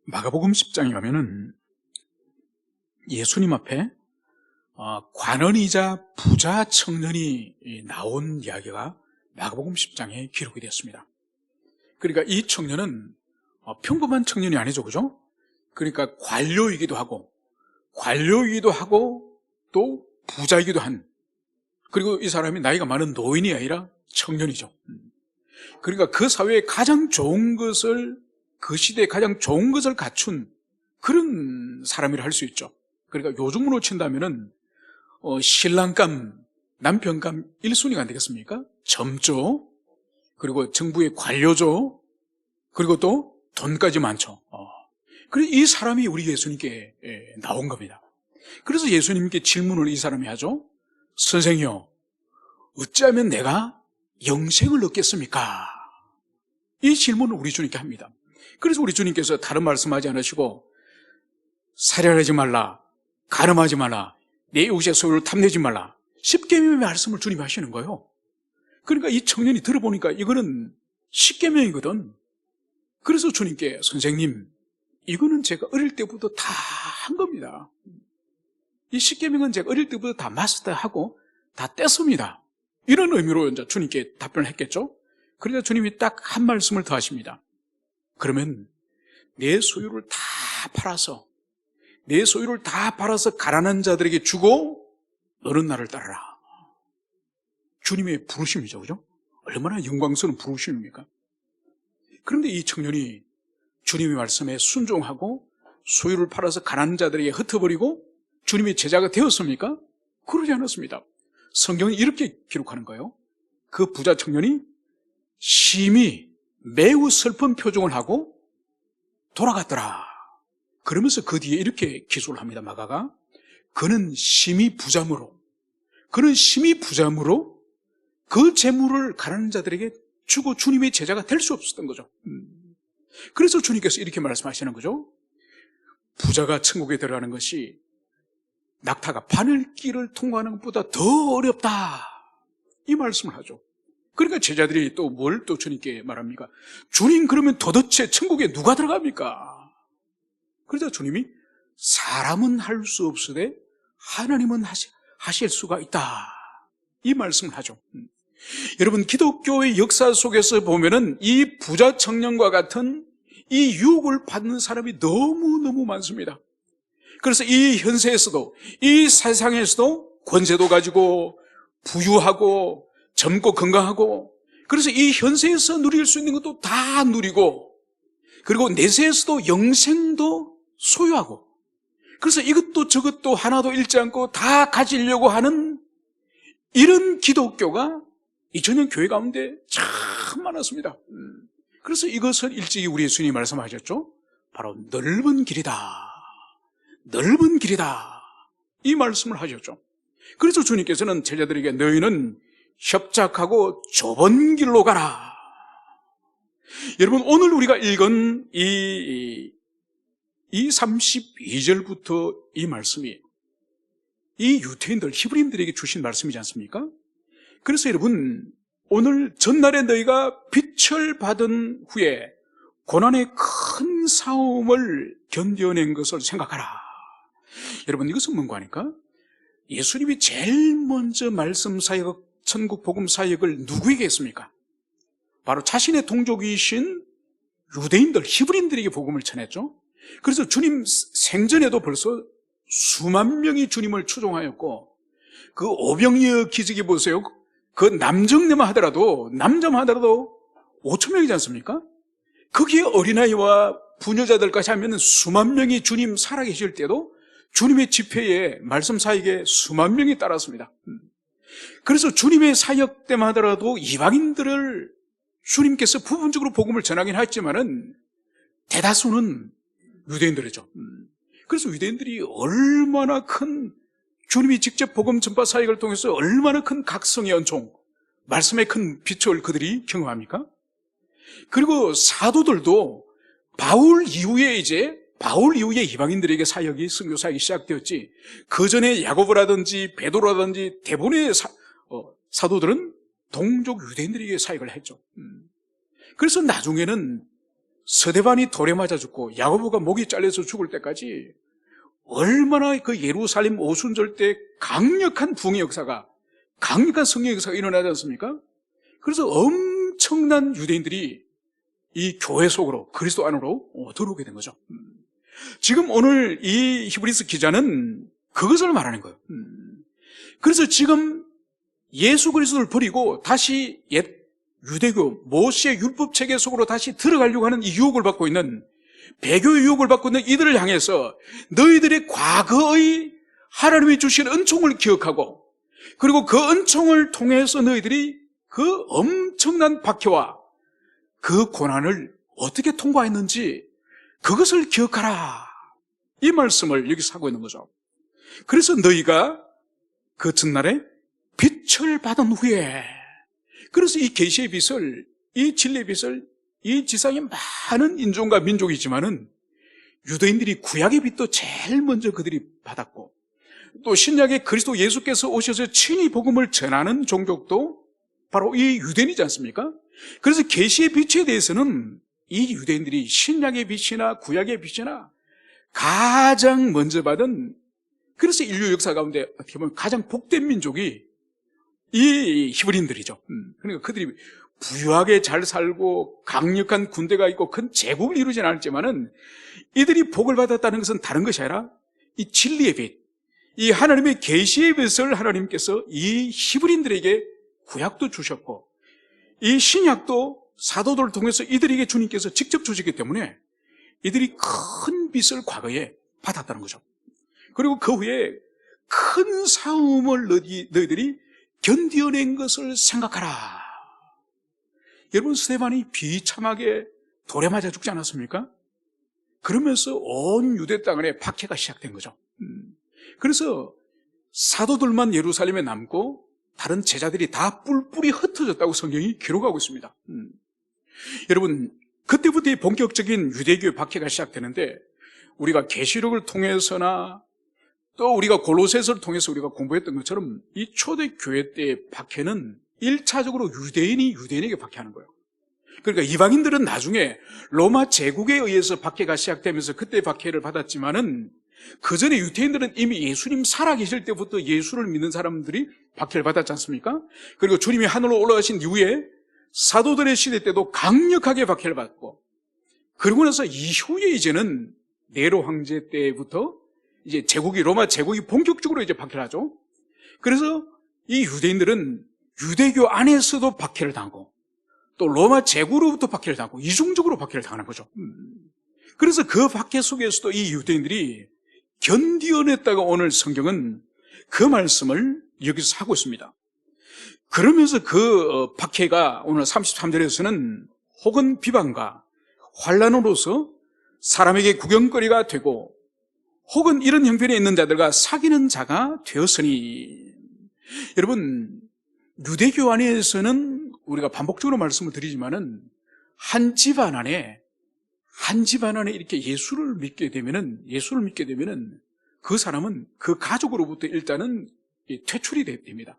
마가복음 10장에 가면은 예수님 앞에 관원이자 부자 청년이 나온 이야기가 마가복음 10장에 기록이 되었습니다. 그러니까 이 청년은 평범한 청년이 아니죠, 그죠? 그러니까 관료이기도 하고 또 부자이기도 한, 그리고 이 사람이 나이가 많은 노인이 아니라 청년이죠. 그러니까 그 사회에 가장 좋은 것을, 그 시대에 가장 좋은 것을 갖춘 그런 사람이라 할 수 있죠. 그러니까 요즘으로 친다면은 신랑감, 남편감 1순위가 안 되겠습니까? 점조, 그리고 정부의 관료죠, 그리고 또 돈까지 많죠. 그래서 이 사람이 우리 예수님께 나온 겁니다. 그래서 예수님께 질문을 이 사람이 하죠. 선생이요, 어찌하면 내가 영생을 얻겠습니까? 이 질문을 우리 주님께 합니다. 그래서 우리 주님께서 다른 말씀하지 않으시고, 살인하지 말라, 간음하지 말라, 내 이웃의 소유를 탐내지 말라, 10계명의 말씀을 주님이 하시는 거예요. 그러니까 이 청년이 들어보니까 이거는 10계명이거든. 그래서 주님께, 선생님, 이거는 제가 어릴 때부터 다 한 겁니다. 이 10계명은 제가 어릴 때부터 다 마스터하고 다 뗐습니다. 이런 의미로 이제 주님께 답변을 했겠죠. 그러자 주님이 딱 한 말씀을 더 하십니다. 그러면 내 소유를 다 팔아서 가난한 자들에게 주고 너는 나를 따르라. 주님의 부르심이죠, 그죠? 얼마나 영광스러운 부르심입니까? 그런데 이 청년이 주님의 말씀에 순종하고 소유를 팔아서 가난한 자들에게 흩어버리고 주님의 제자가 되었습니까? 그러지 않았습니다. 성경이 이렇게 기록하는 거예요. 그 부자 청년이 심히 매우 슬픈 표정을 하고 돌아갔더라. 그러면서 그 뒤에 이렇게 기술을 합니다. 마가가, 그는 심히 부자므로 그 재물을 가난한 자들에게 주고 주님의 제자가 될 수 없었던 거죠. 그래서 주님께서 이렇게 말씀하시는 거죠. 부자가 천국에 들어가는 것이 낙타가 바늘길을 통과하는 것보다 더 어렵다, 이 말씀을 하죠. 그러니까 제자들이 또 뭘 또 주님께 말합니까? 주님, 그러면 도대체 천국에 누가 들어갑니까? 그러자 주님이, 사람은 할 수 없으되 하나님은 하실 수가 있다, 이 말씀을 하죠. 여러분, 기독교의 역사 속에서 보면은 이 부자 청년과 같은 이 유혹을 받는 사람이 너무너무 많습니다. 그래서 이 현세에서도, 이 세상에서도 권세도 가지고 부유하고 젊고 건강하고, 그래서 이 현세에서 누릴 수 있는 것도 다 누리고, 그리고 내세에서도 영생도 소유하고, 그래서 이것도 저것도 하나도 잃지 않고 다 가지려고 하는 이런 기독교가 2000년 교회 가운데 참 많았습니다. 그래서 이것을 일찍이 우리 예수님이 말씀하셨죠. 바로 넓은 길이다, 이 말씀을 하셨죠. 그래서 주님께서는 제자들에게, 너희는 협착하고 좁은 길로 가라. 여러분, 오늘 우리가 읽은 이 32절부터 이 말씀이 이 유태인들, 히브리인들에게 주신 말씀이지 않습니까? 그래서 여러분, 오늘 전날에 너희가 빛을 받은 후에 고난의 큰 싸움을 견뎌낸 것을 생각하라. 여러분, 이것은 뭔가 하니까, 예수님이 제일 먼저 말씀 사역, 천국 복음 사역을 누구에게 했습니까? 바로 자신의 동족이신 유대인들, 히브리인들에게 복음을 전했죠. 그래서 주님 생전에도 벌써 수만 명이 주님을 추종하였고, 그 오병이어 기적이 보세요. 그 남정네만 하더라도 5천 명이지 않습니까? 거기에 어린아이와 부녀자들까지 하면 수만 명이 주님 살아계실 때도 주님의 집회에, 말씀 사역에 수만 명이 따랐습니다. 그래서 주님의 사역 때만 하더라도 이방인들을 주님께서 부분적으로 복음을 전하긴 했지만은 대다수는 유대인들이죠. 그래서 유대인들이 얼마나 큰, 주님이 직접 복음 전파 사역을 통해서 얼마나 큰 각성의 은총, 말씀의 큰 빛을 그들이 경험합니까? 그리고 사도들도 바울 이후에 이방인들에게 사역이, 선교 사역이 시작되었지, 그 전에 야고보라든지 베드로라든지 대부분의 사도들은 동족 유대인들에게 사역을 했죠. 그래서 나중에는 스데반이 돌에 맞아 죽고 야고보가 목이 잘려서 죽을 때까지 얼마나 그 예루살렘 오순절 때 강력한 부흥의 역사가, 강력한 성령의 역사가 일어나지 않습니까? 그래서 엄청난 유대인들이 이 교회 속으로, 그리스도 안으로 들어오게 된 거죠. 지금 오늘 이 히브리서 기자는 그것을 말하는 거예요. 그래서 지금 예수 그리스도를 버리고 다시 옛 유대교, 모세의 율법 체계 속으로 다시 들어가려고 하는 이 유혹을 받고 있는, 배교의 유혹을 받고 있는 이들을 향해서 너희들의 과거의 하나님이 주신 은총을 기억하고, 그리고 그 은총을 통해서 너희들이 그 엄청난 박해와 그 고난을 어떻게 통과했는지 그것을 기억하라, 이 말씀을 여기서 하고 있는 거죠. 그래서 너희가 그 전날에 빛을 받은 후에, 그래서 이 계시의 빛을, 이 진리의 빛을 이 지상에 많은 인종과 민족이지만은 유대인들이 구약의 빛도 제일 먼저 그들이 받았고, 또 신약의 그리스도 예수께서 오셔서 친히 복음을 전하는 종족도 바로 이 유대인이지 않습니까? 그래서 계시의 빛에 대해서는 이 유대인들이 신약의 빛이나 구약의 빛이나 가장 먼저 받은, 그래서 인류 역사 가운데 어떻게 보면 가장 복된 민족이 이 히브리인들이죠. 그러니까 그들이 부유하게 잘 살고 강력한 군대가 있고 큰 제국을 이루진 않았지만은 이들이 복을 받았다는 것은 다른 것이 아니라 이 진리의 빛, 이 하나님의 계시의 빛을 하나님께서 이 히브리인들에게 구약도 주셨고, 이 신약도 사도들을 통해서 이들에게 주님께서 직접 주시기 때문에 이들이 큰 빛을 과거에 받았다는 거죠. 그리고 그 후에 큰 싸움을 너희들이 견뎌낸 것을 생각하라. 여러분, 스데반이 비참하게 돌에 맞아 죽지 않았습니까? 그러면서 온 유대 땅에 박해가 시작된 거죠. 그래서 사도들만 예루살렘에 남고 다른 제자들이 다 뿔뿔이 흩어졌다고 성경이 기록하고 있습니다. 여러분, 그때부터 본격적인 유대교의 박해가 시작되는데, 우리가 계시록을 통해서나 또 우리가 골로새서를 통해서 우리가 공부했던 것처럼 이 초대교회 때의 박해는 1차적으로 유대인이 유대인에게 박해하는 거예요. 그러니까 이방인들은 나중에 로마 제국에 의해서 박해가 시작되면서 그때 박해를 받았지만은 그 전에 유대인들은 이미 예수님 살아계실 때부터 예수를 믿는 사람들이 박해를 받았지 않습니까? 그리고 주님이 하늘로 올라가신 이후에 사도들의 시대 때도 강력하게 박해를 받고, 그러고 나서 이후에 이제는 네로 황제 때부터 이제 로마 제국이 본격적으로 이제 박해를 하죠. 그래서 이 유대인들은 유대교 안에서도 박해를 당하고 또 로마 제국으로부터 박해를 당하고 이중적으로 박해를 당하는 거죠. 그래서 그 박해 속에서도 이 유대인들이 견디어냈다가 오늘 성경은 그 말씀을 여기서 하고 있습니다. 그러면서 그 박해가 오늘 33절에서는 혹은 비방과 환난으로서 사람에게 구경거리가 되고 혹은 이런 형편에 있는 자들과 사귀는 자가 되었으니, 여러분, 유대교 안에서는 우리가 반복적으로 말씀을 드리지만은 한 집안 안에 이렇게 예수를 믿게 되면은 그 사람은 그 가족으로부터 일단은 퇴출이 됩니다.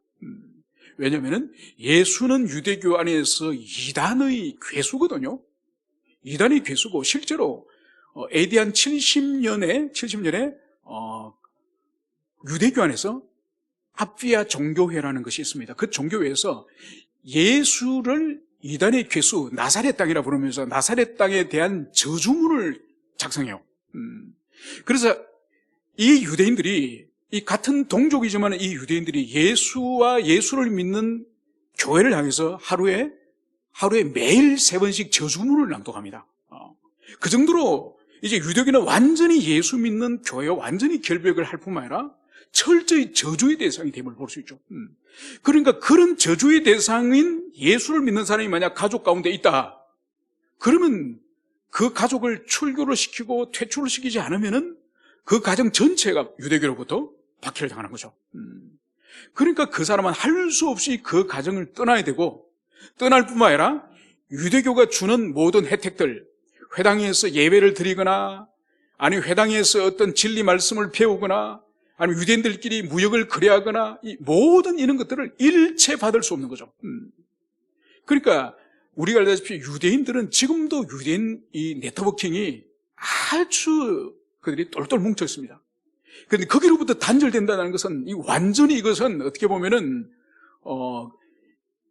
왜냐하면은 예수는 유대교 안에서 이단의 괴수거든요. 이단의 괴수고, 실제로 AD 한 70년에 유대교 안에서 아비아 종교회라는 것이 있습니다. 그 종교회에서 예수를 이단의 괴수, 나사렛 땅이라 부르면서 나사렛 땅에 대한 저주문을 작성해요. 그래서 이 유대인들이, 이 같은 동족이지만 이 유대인들이 예수와 예수를 믿는 교회를 향해서 하루에 매일 3번씩 저주문을 낭독합니다. 그 정도로 이제 유대교는 완전히 예수 믿는 교회와 완전히 결벽을 할 뿐만 아니라 철저히 저주의 대상이 됨을 볼 수 있죠. 그러니까 그런 저주의 대상인 예수를 믿는 사람이 만약 가족 가운데 있다, 그러면 그 가족을 출교를 시키고 퇴출을 시키지 않으면은 그 가정 전체가 유대교로부터 박해를 당하는 거죠. 그러니까 그 사람은 할 수 없이 그 가정을 떠나야 되고, 떠날 뿐만 아니라 유대교가 주는 모든 혜택들, 회당에서 예배를 드리거나 아니면 회당에서 어떤 진리 말씀을 배우거나 아니면 유대인들끼리 무역을 거래하거나 이 모든 이런 것들을 일체 받을 수 없는 거죠. 그러니까 우리가 알다시피 유대인들은 지금도 유대인 이 네트워킹이 아주 그들이 똘똘 뭉쳐 있습니다. 그런데 거기로부터 단절된다는 것은 완전히 이것은 어떻게 보면은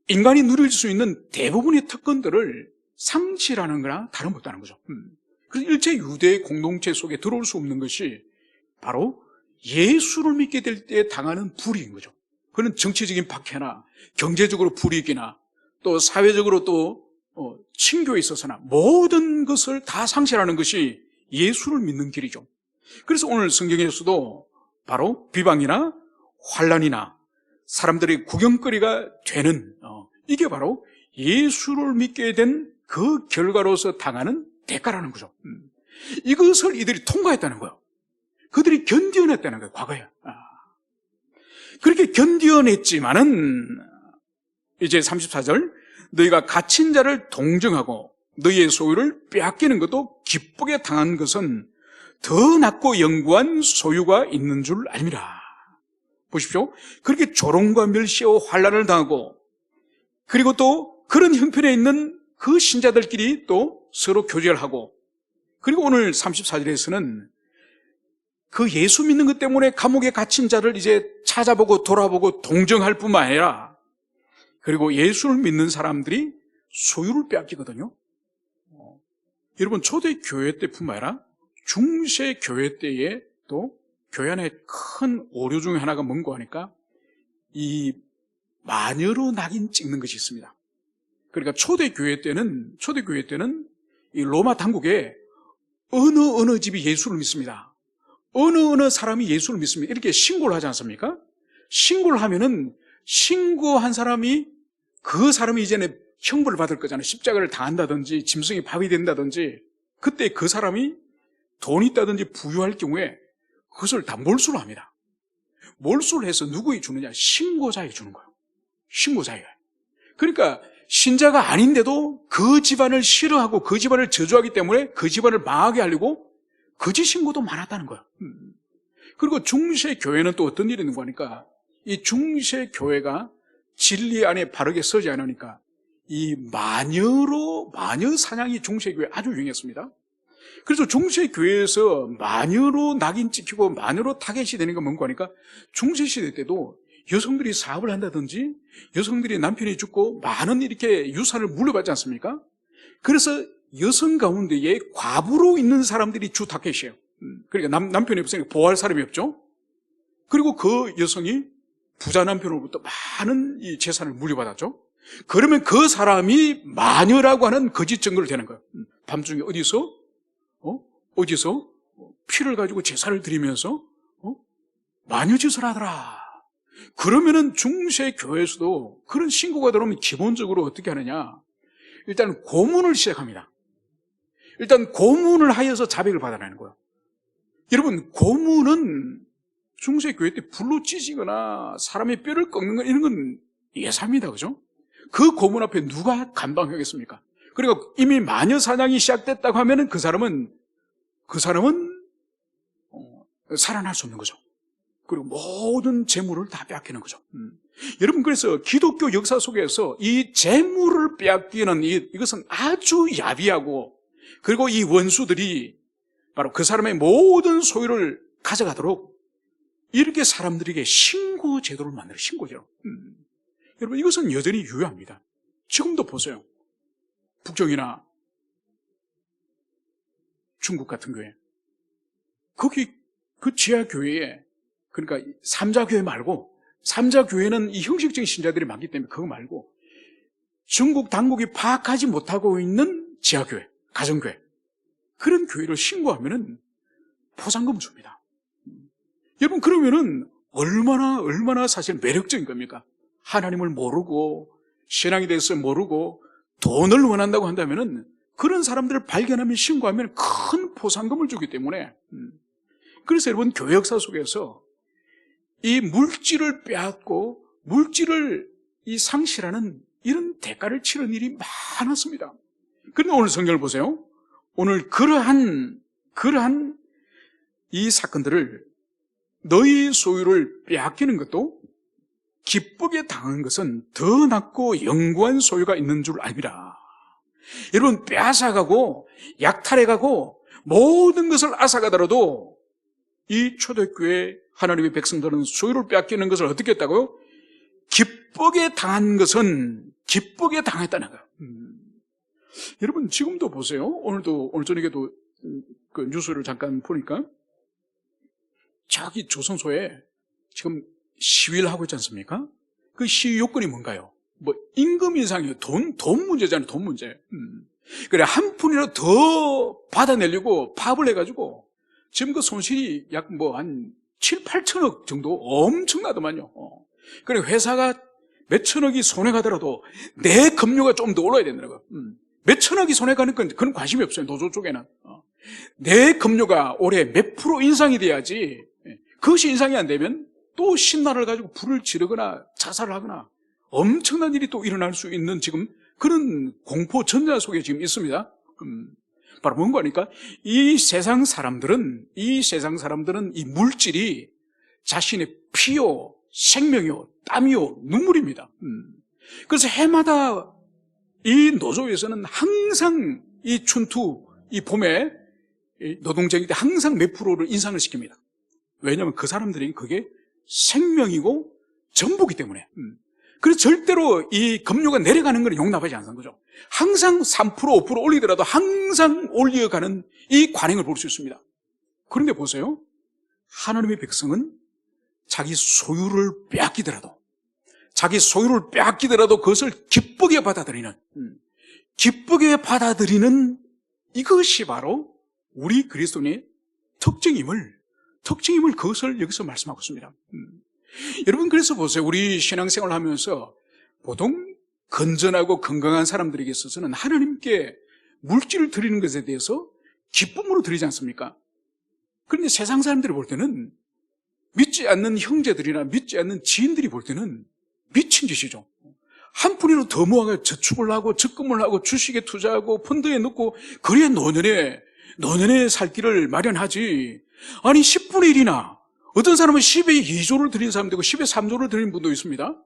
인간이 누릴 수 있는 대부분의 특권들을 상실하는 거나 다름없다는 거죠. 그래서 일체 유대 공동체 속에 들어올 수 없는 것이 바로 예수를 믿게 될 때 당하는 불이익인 거죠. 그런 정치적인 박해나 경제적으로 불이익이나 또 사회적으로 또 친교에 있어서나 모든 것을 다 상실하는 것이 예수를 믿는 길이죠. 그래서 오늘 성경에서도 바로 비방이나 환난이나 사람들의 구경거리가 되는 이게 바로 예수를 믿게 된 그 결과로서 당하는 대가라는 거죠. 이것을 이들이 통과했다는 거예요. 그들이 견뎌냈다는 거예요, 과거에. 그렇게 견뎌냈지만은 이제 34절, 너희가 갇힌 자를 동정하고 너희의 소유를 빼앗기는 것도 기쁘게 당한 것은 더 낫고 영구한 소유가 있는 줄 알미라. 보십시오. 그렇게 조롱과 멸시와 환난을 당하고 그리고 또 그런 형편에 있는 그 신자들끼리 또 서로 교제하고 그리고 오늘 34절에서는 그 예수 믿는 것 때문에 감옥에 갇힌 자를 이제 찾아보고 돌아보고 동정할 뿐만 아니라 그리고 예수를 믿는 사람들이 소유를 빼앗기거든요. 여러분 초대교회 때뿐만 아니라 중세교회 때에 또 교회 안에 큰 오류 중에 하나가 뭔가 하니까 이 마녀로 낙인 찍는 것이 있습니다. 그러니까 초대교회 때는 이 로마 당국에 어느 집이 예수를 믿습니다. 어느 사람이 예수를 믿습니다. 이렇게 신고를 하지 않습니까? 신고를 하면은 신고한 사람이 그 사람이 이제는 형벌을 받을 거잖아요. 십자가를 당한다든지 짐승이 밥이 된다든지 그때 그 사람이 돈이 있다든지 부유할 경우에 그것을 다 몰수를 합니다. 몰수를 해서 누구에 주느냐? 신고자에 주는 거예요. 신고자에. 그러니까 신자가 아닌데도 그 집안을 싫어하고 그 집안을 저주하기 때문에 그 집안을 망하게 하려고 거짓 신고도 많았다는 거예요. 그리고 중세 교회는 또 어떤 일이 있는 거니까 이 중세 교회가 진리 안에 바르게 서지 않으니까 이 마녀 사냥이 중세 교회에 아주 유행했습니다. 그래서 중세 교회에서 마녀로 낙인 찍히고 마녀로 타겟이 되는 건 뭔가 하니까 중세 시대 때도 여성들이 사업을 한다든지 여성들이 남편이 죽고 많은 이렇게 유산을 물려받지 않습니까? 그래서 여성 가운데에 과부로 있는 사람들이 주 타겟이에요. 그러니까 남편이 없으니까 보호할 사람이 없죠. 그리고 그 여성이 부자 남편으로부터 많은 이 재산을 물려받았죠. 그러면 그 사람이 마녀라고 하는 거짓 증거를 대는 거예요. 밤중에 어디서 피를 가지고 제사를 드리면서 마녀짓을 하더라. 그러면은 중세 교회에서도 그런 신고가 들어오면 기본적으로 어떻게 하느냐? 일단 고문을 시작합니다. 일단 고문을 하여서 자백을 받아내는 거예요. 여러분, 고문은 중세 교회 때 불로 찢이거나 사람의 뼈를 꺾는 거 이런 건 예사입니다. 그죠? 그 고문 앞에 누가 감당하겠습니까? 그리고 이미 마녀 사냥이 시작됐다고 하면은 그 사람은 살아날 수 없는 거죠. 그리고 모든 재물을 다 빼앗기는 거죠. 여러분, 그래서 기독교 역사 속에서 이 재물을 빼앗기는 이것은 아주 야비하고 그리고 이 원수들이 바로 그 사람의 모든 소유를 가져가도록 이렇게 사람들에게 신고 제도를 만들어요. 신고제로. 여러분, 이것은 여전히 유효합니다. 지금도 보세요. 북경이나 중국 같은 교회, 거기 그 지하교회에, 그러니까 삼자교회 말고, 삼자교회는 이 형식적인 신자들이 많기 때문에 그거 말고 중국 당국이 파악하지 못하고 있는 지하교회, 가정교회, 그런 교회를 신고하면은 포상금을 줍니다. 여러분, 그러면은 얼마나 사실 매력적인 겁니까? 하나님을 모르고 신앙에 대해서 모르고 돈을 원한다고 한다면은 그런 사람들을 발견하면 신고하면 큰 포상금을 주기 때문에, 그래서 여러분, 교회 역사 속에서 이 물질을 빼앗고 물질을 이 상실하는 이런 대가를 치른 일이 많았습니다. 그런데 오늘 성경을 보세요. 오늘 그러한 이 사건들을 너희 소유를 빼앗기는 것도 기쁘게 당한 것은 더 낫고 영구한 소유가 있는 줄 알미라. 여러분, 빼앗아가고 약탈해가고 모든 것을 앗아가더라도 이 초대교회 하나님의 백성들은 소유를 빼앗기는 것을 어떻게 했다고요? 기쁘게 당한 것은 기쁘게 당했다는 거예요. 여러분, 지금도 보세요. 오늘 저녁에도 그 뉴스를 잠깐 보니까 저기 조선소에 지금 시위를 하고 있지 않습니까? 그 시위 요건이 뭔가요? 뭐 임금 인상이요. 돈 문제잖아요. 돈 문제. 그래, 한 푼이라도 더 받아내려고 파업을 해가지고 지금 그 손실이 약 한 7, 8천억 정도 엄청나더만요. 그래, 회사가 몇 천억이 손해가더라도 내 급료가 좀 더 올라야 된다고요. 몇 천억이 손해가는 건 그런 관심이 없어요. 노조 쪽에는. 내 급료가 올해 몇 프로 인상이 돼야지. 그것이 인상이 안 되면 또 신나를 가지고 불을 지르거나 자살을 하거나 엄청난 일이 또 일어날 수 있는 지금 그런 공포 전야 속에 지금 있습니다. 바로 뭔가 하니까 이 세상 사람들은 이 물질이 자신의 피요, 생명이요, 땀이요, 눈물입니다. 그래서 해마다 이 노조에서는 항상 이 춘투, 이 봄에 노동쟁이 때 항상 몇 프로를 인상을 시킵니다. 왜냐하면 그 사람들이 그게 생명이고 전부기 때문에. 그래서 절대로 이 급료가 내려가는 걸 용납하지 않는 거죠. 항상 3%, 5% 올리더라도 항상 올려가는 이 관행을 볼 수 있습니다. 그런데 보세요. 하나님의 백성은 자기 소유를 빼앗기더라도 그것을 기쁘게 받아들이는 이것이 바로 우리 그리스도인의 특징임을 그것을 여기서 말씀하고 있습니다. 여러분, 그래서 보세요. 우리 신앙생활을 하면서 보통 건전하고 건강한 사람들에게 있어서는 하나님께 물질을 드리는 것에 대해서 기쁨으로 드리지 않습니까? 그런데 세상 사람들이 볼 때는, 믿지 않는 형제들이나 믿지 않는 지인들이 볼 때는 미친 짓이죠. 한 푼이라도 더 모아서 저축을 하고 적금을 하고 주식에 투자하고 펀드에 넣고 그래야 노년에 살 길을 마련하지. 아니 10분의 1이나 어떤 사람은 10에 2조를 드리는 사람도 있고 10에 3조를 드리는 분도 있습니다.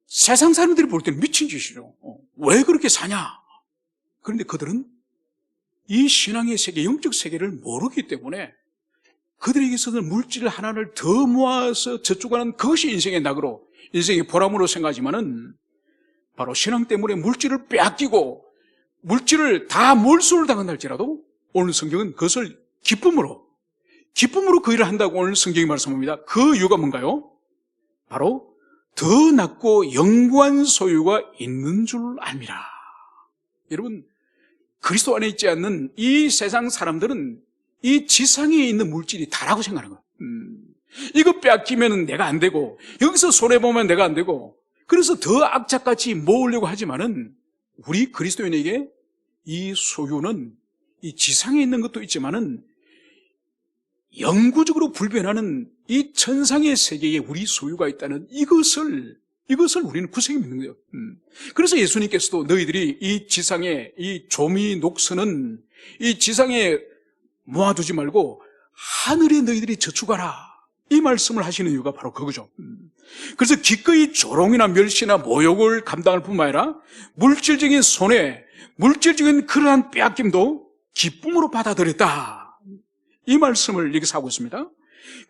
세상 사람들이 볼 때는 미친 짓이죠. 왜 그렇게 사냐? 그런데 그들은 이 신앙의 세계, 영적 세계를 모르기 때문에 그들에게서는 물질 하나를 더 모아서 저축하는 그것이 인생의 낙으로, 인생의 보람으로 생각하지만은 바로 신앙 때문에 물질을 빼앗기고 물질을 다 몰수를 당한다 할지라도 오늘 성경은 그것을 기쁨으로 그 일을 한다고 오늘 성경이 말씀합니다. 그 이유가 뭔가요? 바로 더 낫고 영구한 소유가 있는 줄 압니다. 여러분, 그리스도 안에 있지 않는 이 세상 사람들은 이 지상에 있는 물질이 다라고 생각하는 거예요. 이거 빼앗기면 내가 안 되고 여기서 손해보면 내가 안 되고 그래서 더 악착같이 모으려고 하지만은 우리 그리스도인에게 이 소유는 이 지상에 있는 것도 있지만은 영구적으로 불변하는 이 천상의 세계에 우리 소유가 있다는 이것을 우리는 구세게 믿는 거예요. 그래서 예수님께서도 너희들이 이 지상에 이 조미 녹슨은 이 지상에 모아두지 말고 하늘에 너희들이 저축하라, 이 말씀을 하시는 이유가 바로 그거죠. 그래서 기꺼이 조롱이나 멸시나 모욕을 감당할 뿐만 아니라 물질적인 손해, 물질적인 그러한 빼앗김도 기쁨으로 받아들였다, 이 말씀을 여기서 하고 있습니다.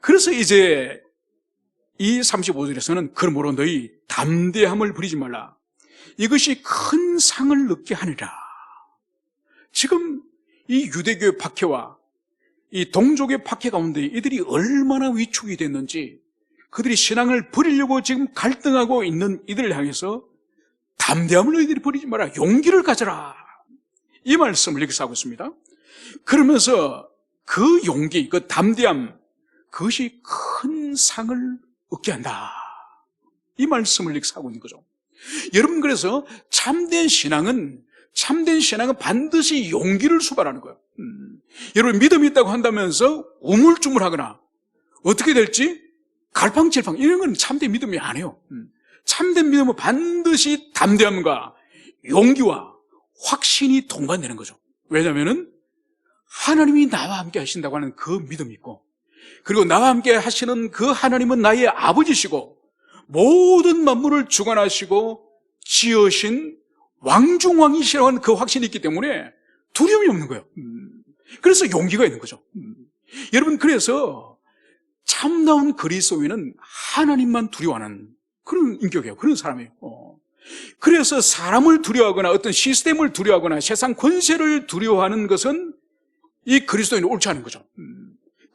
그래서 이제 이 35절에서는 그러므로 너희 담대함을 부리지 말라, 이것이 큰 상을 얻게 하니라. 지금 이 유대교의 박해와 이 동족의 박해 가운데 이들이 얼마나 위축이 됐는지, 그들이 신앙을 버리려고 지금 갈등하고 있는 이들을 향해서 담대함을 너희들이 버리지 마라, 용기를 가져라, 이 말씀을 여기서 하고 있습니다. 그러면서 그 용기, 그 담대함, 그것이 큰 상을 얻게 한다, 이 말씀을 여기서 하고 있는 거죠. 여러분, 그래서 참된 신앙은 반드시 용기를 수반하는 거예요. 여러분, 믿음이 있다고 한다면서 우물쭈물하거나 어떻게 될지 갈팡질팡 이런 건 참된 믿음이 아니에요. 참된 믿음은 반드시 담대함과 용기와 확신이 동반되는 거죠. 왜냐하면 하나님이 나와 함께 하신다고 하는 그 믿음이 있고, 그리고 나와 함께 하시는 그 하나님은 나의 아버지시고 모든 만물을 주관하시고 지으신 왕중왕이시라고 하는 그 확신이 있기 때문에 두려움이 없는 거예요. 그래서 용기가 있는 거죠. 여러분, 그래서 참다운 그리스도인은 하나님만 두려워하는 그런 인격이에요. 그런 사람이에요. 그래서 사람을 두려워하거나 어떤 시스템을 두려워하거나 세상 권세를 두려워하는 것은 이 그리스도인은 옳지 않은 거죠.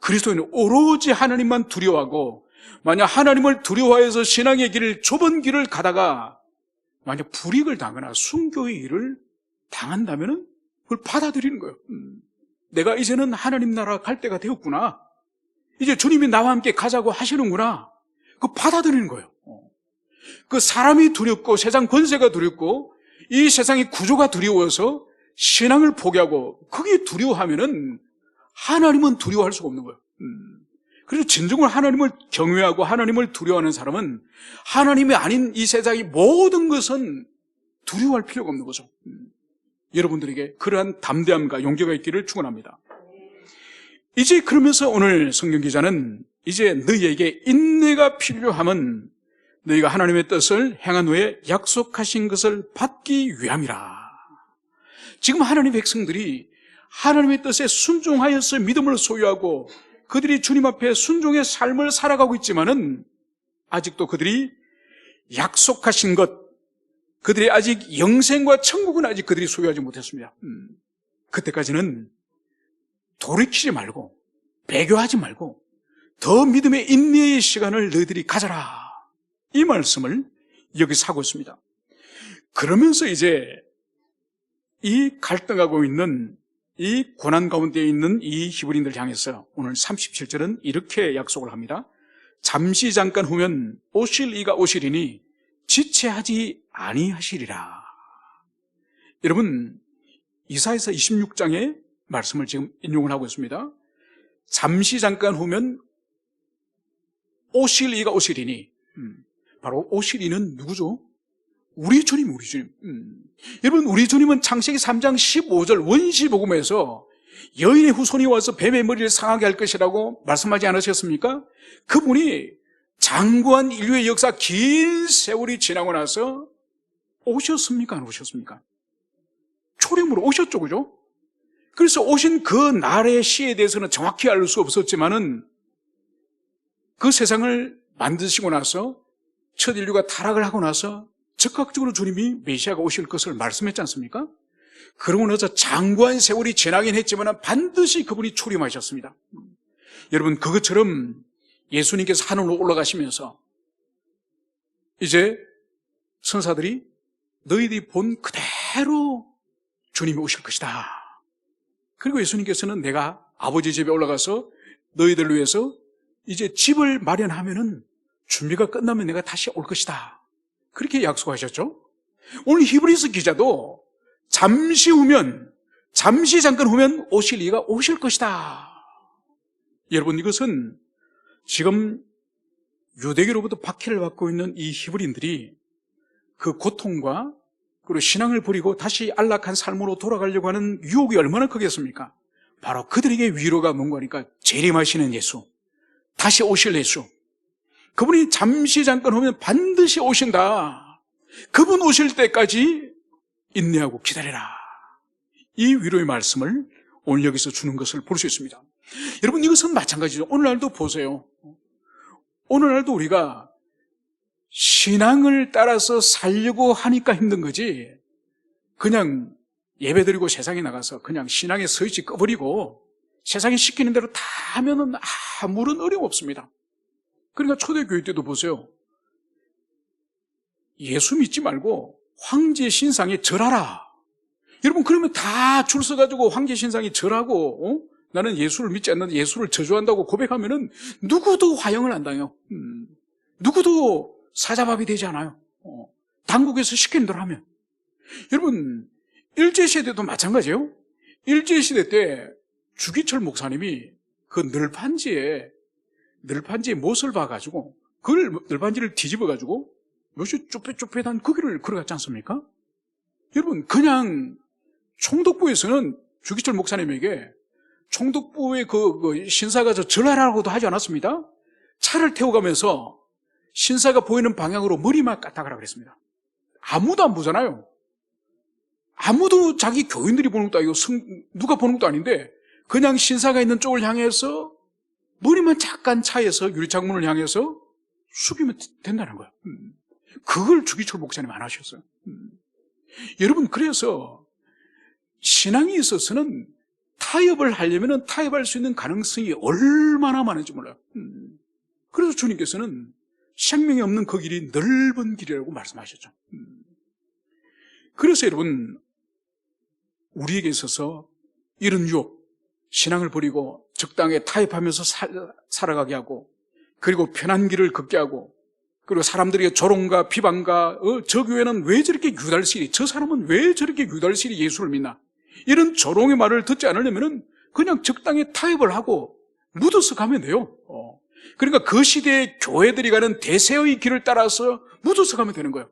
그리스도인은 오로지 하나님만 두려워하고, 만약 하나님을 두려워해서 신앙의 길을, 좁은 길을 가다가 만약 불이익을 당하거나 순교의 일을 당한다면 그걸 받아들이는 거예요. 내가 이제는 하나님 나라 갈 때가 되었구나, 이제 주님이 나와 함께 가자고 하시는구나, 그거 받아들이는 거예요. 그 사람이 두렵고 세상 권세가 두렵고 이 세상의 구조가 두려워서 신앙을 포기하고 그게 두려워하면은 하나님은 두려워할 수가 없는 거예요. 그래서 진정으로 하나님을 경외하고 하나님을 두려워하는 사람은 하나님이 아닌 이 세상의 모든 것은 두려워할 필요가 없는 거죠. 여러분들에게 그러한 담대함과 용기가 있기를 축원합니다. 이제 그러면서 오늘 성경 기자는 이제 너희에게 인내가 필요함은 너희가 하나님의 뜻을 행한 후에 약속하신 것을 받기 위함이라. 지금 하나님의 백성들이 하나님의 뜻에 순종하여서 믿음을 소유하고 그들이 주님 앞에 순종의 삶을 살아가고 있지만은 아직도 그들이 약속하신 것, 그들의 아직 영생과 천국은 아직 그들이 소유하지 못했습니다. 그때까지는 돌이키지 말고 배교하지 말고 더 믿음의 인내의 시간을 너희들이 가져라, 이 말씀을 여기서 하고 있습니다. 그러면서 이제 이 갈등하고 있는 이 고난 가운데 있는 이 히브리인들 향해서 오늘 37절은 이렇게 약속을 합니다. 잠시 잠깐 후면 오실 이가 오시리니 지체하지 아니하시리라. 여러분, 이사야서 26장의 말씀을 지금 인용을 하고 있습니다. 잠시 잠깐 후면 오실 이가 오시리니, 바로 오실 이는 누구죠? 우리 주님, 우리 주님. 여러분, 우리 주님은 창세기 3장 15절 원시복음에서 여인의 후손이 와서 뱀의 머리를 상하게 할 것이라고 말씀하지 않으셨습니까? 그분이 장구한 인류의 역사 긴 세월이 지나고 나서 오셨습니까? 안 오셨습니까? 초림으로 오셨죠, 그죠? 그래서 오신 그 날의 시에 대해서는 정확히 알 수 없었지만은 그 세상을 만드시고 나서 첫 인류가 타락을 하고 나서 즉각적으로 주님이 메시아가 오실 것을 말씀했지 않습니까? 그러고 나서 장구한 세월이 지나긴 했지만 반드시 그분이 초림하셨습니다. 여러분, 그것처럼 예수님께서 하늘로 올라가시면서 이제 선사들이 너희들이 본 그대로 주님이 오실 것이다. 그리고 예수님께서는 내가 아버지 집에 올라가서 너희들을 위해서 이제 집을 마련하면은 준비가 끝나면 내가 다시 올 것이다, 그렇게 약속하셨죠. 오늘 히브리서 기자도 잠시 후면, 잠시 잠깐 후면 오실 이가 오실 것이다. 여러분, 이것은 지금 유대교로부터 박해를 받고 있는 이 히브리인들이 그 고통과 그리고 신앙을 버리고 다시 안락한 삶으로 돌아가려고 하는 유혹이 얼마나 크겠습니까? 바로 그들에게 위로가 뭔가니까 재림하시는 예수, 다시 오실 예수, 그분이 잠시 잠깐 오면 반드시 오신다. 그분 오실 때까지 인내하고 기다려라. 이 위로의 말씀을 오늘 여기서 주는 것을 볼 수 있습니다. 여러분, 이것은 마찬가지죠. 오늘날도 보세요. 오늘날도 우리가 신앙을 따라서 살려고 하니까 힘든 거지, 그냥 예배드리고 세상에 나가서 그냥 신앙의 스위치 꺼버리고 세상이 시키는 대로 다 하면은 아무런 어려움 없습니다. 그러니까 초대교회 때도 보세요. 예수 믿지 말고 황제 신상에 절하라. 여러분, 그러면 다 줄 서가지고 황제 신상에 절하고 나는 예수를 믿지 않는데 예수를 저주한다고 고백하면은 누구도 화형을 안 당해요. 누구도 사자밥이 되지 않아요. 당국에서 시키는 대로 하면. 여러분, 일제시대도 마찬가지예요. 일제시대 때 주기철 목사님이 그 널판지에 못을 봐가지고 그걸 널판지를 뒤집어가지고 몇이 쭈뼛쭈뼛한 그 길을 걸어갔지 않습니까? 여러분, 그냥 총독부에서는 주기철 목사님에게 총독부의 그 신사가 절하라고도 하지 않았습니다. 차를 태워가면서 신사가 보이는 방향으로 머리만 까딱하라 그랬습니다. 아무도 안 보잖아요. 아무도 자기 교인들이 보는 것도 아니고 누가 보는 것도 아닌데 그냥 신사가 있는 쪽을 향해서 머리만 잠깐 차에서 유리창문을 향해서 숙이면 된다는 거예요. 그걸 주기철 목사님 안 하셨어요. 여러분, 그래서 신앙에 있어서는 타협을 하려면 타협할 수 있는 가능성이 얼마나 많은지 몰라요. 그래서 주님께서는 생명이 없는 그 길이 넓은 길이라고 말씀하셨죠. 그래서 여러분, 우리에게 있어서 이런 유혹, 신앙을 버리고 적당에 타협하면서 살아가게 하고, 그리고 편한 길을 걷게 하고, 그리고 사람들에게 조롱과 비방과 저 교회는 왜 저렇게 유달실이, 저 사람은 왜 저렇게 유달실이 예수를 믿나, 이런 조롱의 말을 듣지 않으려면 그냥 적당히 타협을 하고 묻어서 가면 돼요. 그러니까 그 시대의 교회들이 가는 대세의 길을 따라서 묻어서 가면 되는 거예요.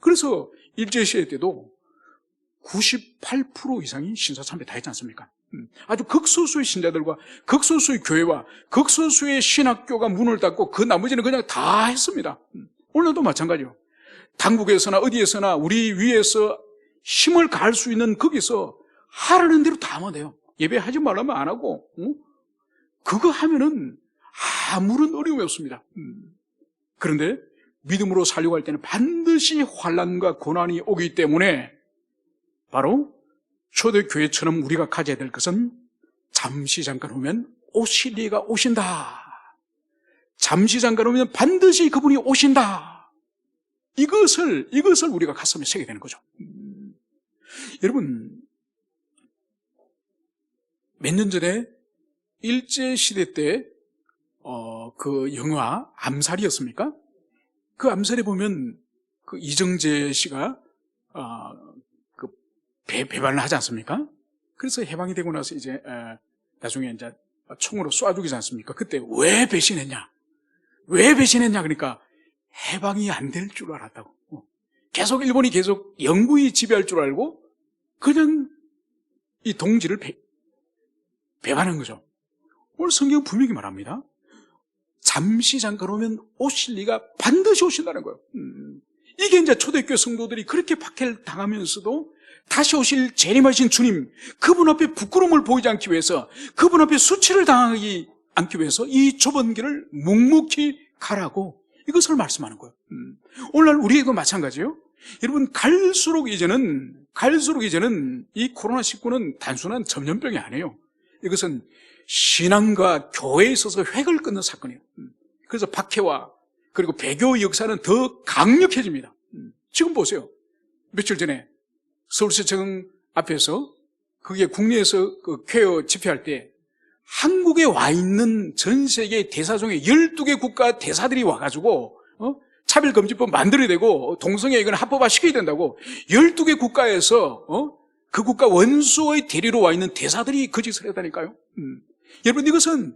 그래서 일제시대 때도 98% 이상이 신사참배 다 했지 않습니까? 아주 극소수의 신자들과 극소수의 교회와 극소수의 신학교가 문을 닫고 그 나머지는 그냥 다 했습니다. 오늘도 마찬가지요. 당국에서나 어디에서나 우리 위에서 힘을 가할 수 있는 거기서 하라는 대로 다 하면 돼요. 예배하지 말라면 안 하고, 그거 하면은 아무런 어려움이 없습니다. 그런데 믿음으로 살려고 할 때는 반드시 환난과 고난이 오기 때문에 바로 초대교회처럼 우리가 가져야 될 것은 잠시 잠깐 오면 오실 이가 오신다. 잠시 잠깐 오면 반드시 그분이 오신다. 이것을 우리가 가슴에 새게 되는 거죠. 여러분, 몇 년 전에 일제시대 때 그 영화 암살이었습니까? 그 암살에 보면 그 이정재 씨가 그 배반을 하지 않습니까? 그래서 해방이 되고 나서 이제 나중에 이제 총으로 쏴 죽이지 않습니까? 그때 왜 배신했냐? 왜 배신했냐? 그러니까 해방이 안 될 줄 알았다고. 계속 일본이 계속 영구히 지배할 줄 알고 그냥 이 동지를 배반한 거죠. 오늘 성경은 분명히 말합니다. 잠시 잠깐 오면 오실 리가 반드시 오신다는 거예요. 이게 이제 초대교회 성도들이 그렇게 박해를 당하면서도 다시 오실 재림하신 주님, 그분 앞에 부끄러움을 보이지 않기 위해서, 그분 앞에 수치를 당하지 않기 위해서 이 좁은 길을 묵묵히 가라고 이것을 말씀하는 거예요. 오늘날 우리에게 마찬가지예요. 여러분, 갈수록 이제는 이 코로나19는 단순한 전염병이 아니에요. 이것은 신앙과 교회에 있어서 획을 끊는 사건이에요. 그래서 박해와 그리고 배교 역사는 더 강력해집니다. 지금 보세요. 며칠 전에 서울시청 앞에서 그게 국내에서 그 퀘어 집회할 때 한국에 와 있는 전 세계 대사 중에 12개 국가 대사들이 와가지고 차별금지법 만들어야 되고 동성애 이건 합법화 시켜야 된다고 12개 국가에서 그 국가 원수의 대리로 와 있는 대사들이 그 짓을 했다니까요. 여러분, 이것은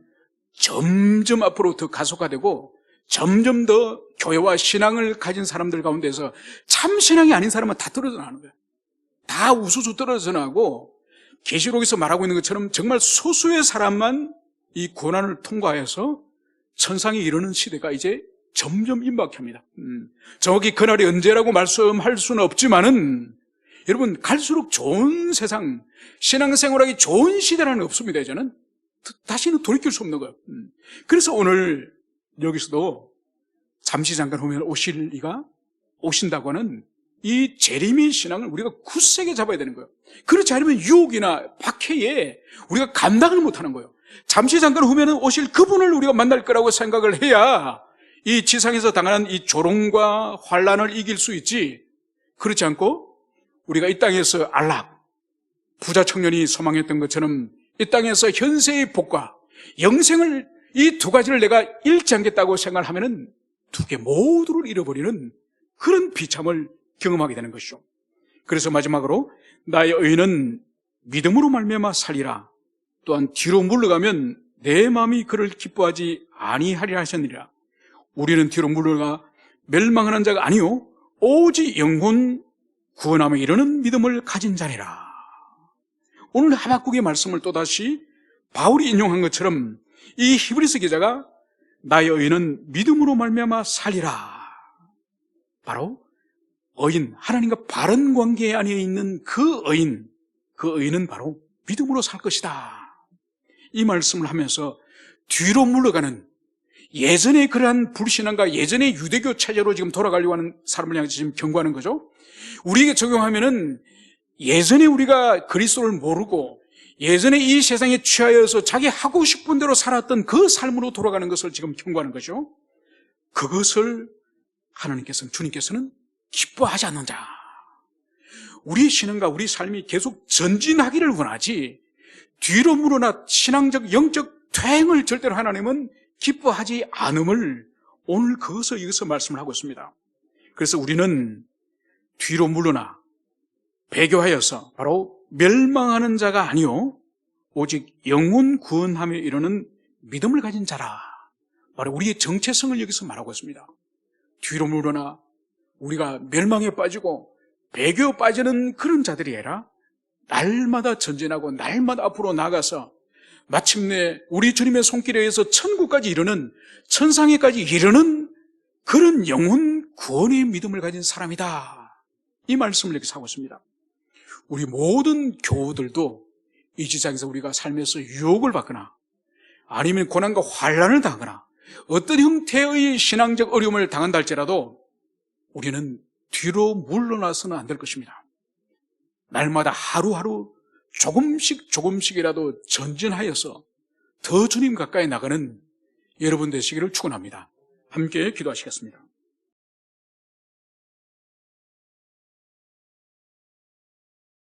점점 앞으로 더 가속화되고 점점 더 교회와 신앙을 가진 사람들 가운데서 참 신앙이 아닌 사람은 다 떨어져 나가는 거예요. 다 우수수 떨어져 나가고 계시록에서 말하고 있는 것처럼 정말 소수의 사람만 이 고난을 통과해서 천상에 이르는 시대가 이제 점점 임박합니다. 정확히 그날이 언제라고 말씀할 수는 없지만은 여러분, 갈수록 좋은 세상, 신앙생활하기 좋은 시대라는 게 없습니다. 이제는 다시는 돌이킬 수 없는 거예요. 그래서 오늘 여기서도 잠시 잠깐 후면 오실 이가 오신다고 하는 이 재림의 신앙을 우리가 굳세게 잡아야 되는 거예요. 그렇지 않으면 유혹이나 박해에 우리가 감당을 못하는 거예요. 잠시 잠깐 후면 오실 그분을 우리가 만날 거라고 생각을 해야 이 지상에서 당하는 이 조롱과 환난을 이길 수 있지, 그렇지 않고 우리가 이 땅에서 안락, 부자 청년이 소망했던 것처럼 이 땅에서 현세의 복과 영생을, 이 두 가지를 내가 잃지 않겠다고 생각을 하면은 두 개 모두를 잃어버리는 그런 비참을 경험하게 되는 것이죠. 그래서 마지막으로 나의 의는 믿음으로 말미암아 살리라. 또한 뒤로 물러가면 내 마음이 그를 기뻐하지 아니하리라 하셨느니라. 우리는 뒤로 물러가 멸망하는 자가 아니요 오직 영혼 구원함에 이르는 믿음을 가진 자니라. 오늘 하박국의 말씀을 또다시 바울이 인용한 것처럼 이 히브리서 기자가 나의 의는 믿음으로 말미암아 살리라. 바로 의인, 하나님과 바른 관계 안에 있는 그 의인은 바로 믿음으로 살 것이다. 이 말씀을 하면서 뒤로 물러가는 예전에 그러한 불신앙과 예전의 유대교 체제로 지금 돌아가려고 하는 사람을 향해서 지금 경고하는 거죠. 우리에게 적용하면은 예전에 우리가 그리스도를 모르고 예전에 이 세상에 취하여서 자기 하고 싶은 대로 살았던 그 삶으로 돌아가는 것을 지금 경고하는 거죠. 그것을 주님께서는 기뻐하지 않는다. 우리 신앙과 우리 삶이 계속 전진하기를 원하지 뒤로 물러나 신앙적 영적 퇴행을 절대로 하나님은 기뻐하지 않음을 오늘 여기서 말씀을 하고 있습니다. 그래서 우리는 뒤로 물러나 배교하여서 바로 멸망하는 자가 아니요 오직 영혼 구원하며 이르는 믿음을 가진 자라. 바로 우리의 정체성을 여기서 말하고 있습니다. 뒤로 물러나 우리가 멸망에 빠지고 배교에 빠지는 그런 자들이 아니라 날마다 전진하고 날마다 앞으로 나가서 마침내 우리 주님의 손길에 의해서 천국까지 이르는, 천상에까지 이르는 그런 영혼 구원의 믿음을 가진 사람이다. 이 말씀을 여기서 하고 있습니다. 우리 모든 교우들도 이 지상에서 우리가 삶에서 유혹을 받거나 아니면 고난과 환난을 당하거나 어떤 형태의 신앙적 어려움을 당한다 할지라도 우리는 뒤로 물러나서는 안 될 것입니다. 날마다 하루하루 조금씩이라도 전진하여서 더 주님 가까이 나가는 여러분 되시기를 축원합니다. 함께 기도하시겠습니다.